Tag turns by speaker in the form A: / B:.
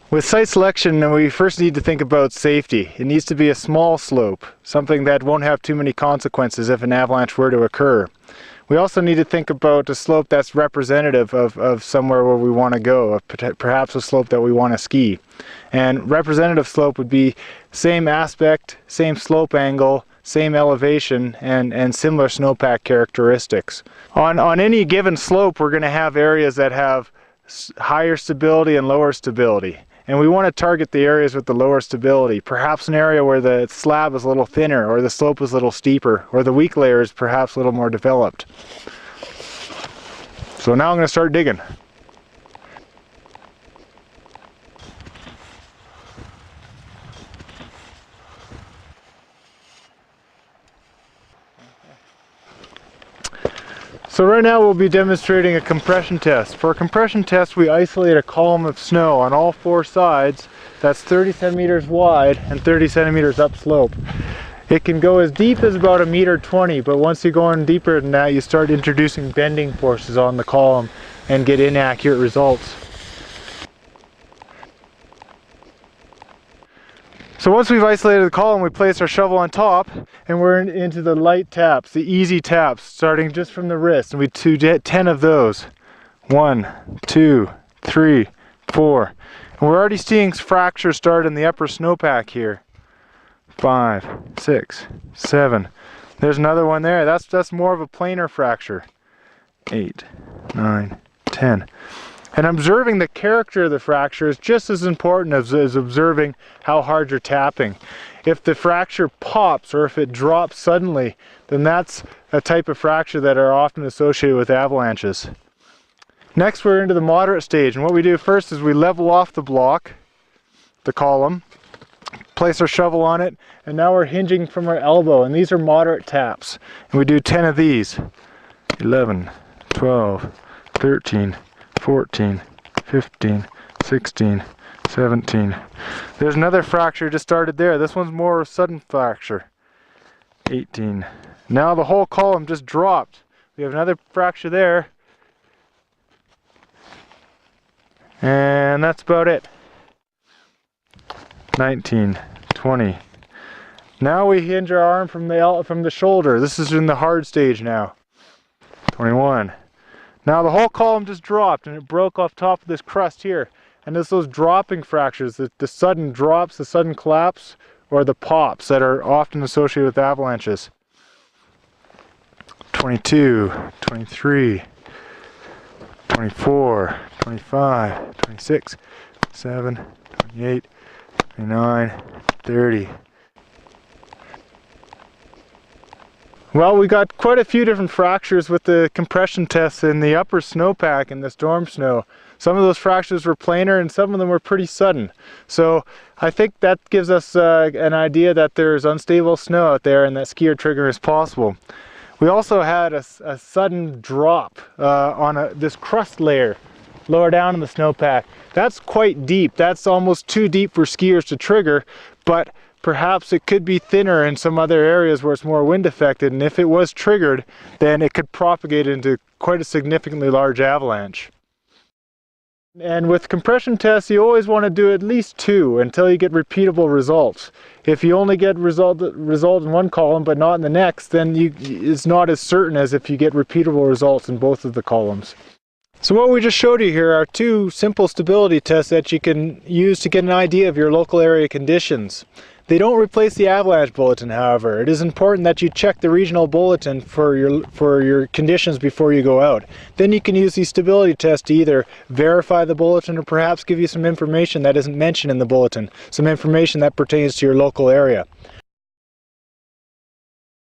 A: With site selection, we first need to think about safety. It needs to be a small slope, something that won't have too many consequences if an avalanche were to occur. We also need to think about a slope that's representative of somewhere where we want to go, perhaps a slope that we want to ski. And representative slope would be same aspect, same slope angle, same elevation, and similar snowpack characteristics. On any given slope, we're going to have areas that have higher stability and lower stability. And we want to target the areas with the lower stability, perhaps an area where the slab is a little thinner, or the slope is a little steeper, or the weak layer is perhaps a little more developed. So now I'm going to start digging. So right now we'll be demonstrating a compression test. For a compression test, we isolate a column of snow on all four sides that's 30 centimeters wide and 30 centimeters upslope. It can go as deep as about 1.20 meters, but once you go in deeper than that, you start introducing bending forces on the column and get inaccurate results. So once we've isolated the column, we place our shovel on top and we're into the light taps, the easy taps, starting just from the wrist. And we do 10 of those. 1, 2, 3, 4. And we're already seeing fractures start in the upper snowpack here. 5, 6, 7. There's another one there. That's more of a planar fracture. 8, 9, 10. And observing the character of the fracture is just as important as observing how hard you're tapping. If the fracture pops or if it drops suddenly, then that's a type of fracture that are often associated with avalanches. Next, we're into the moderate stage, and what we do first is we level off the block, the column, place our shovel on it, and now we're hinging from our elbow, and these are moderate taps. And we do 10 of these. 11, 12, 13, 14, 15, 16, 17. There's another fracture just started there. This one's more of a sudden fracture. 18. Now the whole column just dropped. We have another fracture there. And that's about it. 19, 20. Now we hinge our arm from the shoulder. This is in the hard stage now. 21. Now the whole column just dropped and it broke off top of this crust here. And it's those dropping fractures, the sudden drops, the sudden collapse, or the pops that are often associated with avalanches. 22, 23, 24, 25, 26, 27, 28, 29, 30. Well, we got quite a few different fractures with the compression tests in the upper snowpack and the storm snow. Some of those fractures were planar and some of them were pretty sudden. So I think that gives us an idea that there's unstable snow out there and that skier trigger is possible. We also had a sudden drop on this crust layer lower down in the snowpack. That's quite deep. That's almost too deep for skiers to trigger, but perhaps it could be thinner in some other areas where it's more wind affected, and if it was triggered, then it could propagate into quite a significantly large avalanche. And with compression tests, you always want to do at least 2 until you get repeatable results. If you only get result in one column but not in the next, then it's not as certain as if you get repeatable results in both of the columns. So what we just showed you here are 2 simple stability tests that you can use to get an idea of your local area conditions. They don't replace the avalanche bulletin, however. It is important that you check the regional bulletin for your conditions before you go out. Then you can use these stability tests to either verify the bulletin or perhaps give you some information that isn't mentioned in the bulletin, some information that pertains to your local area.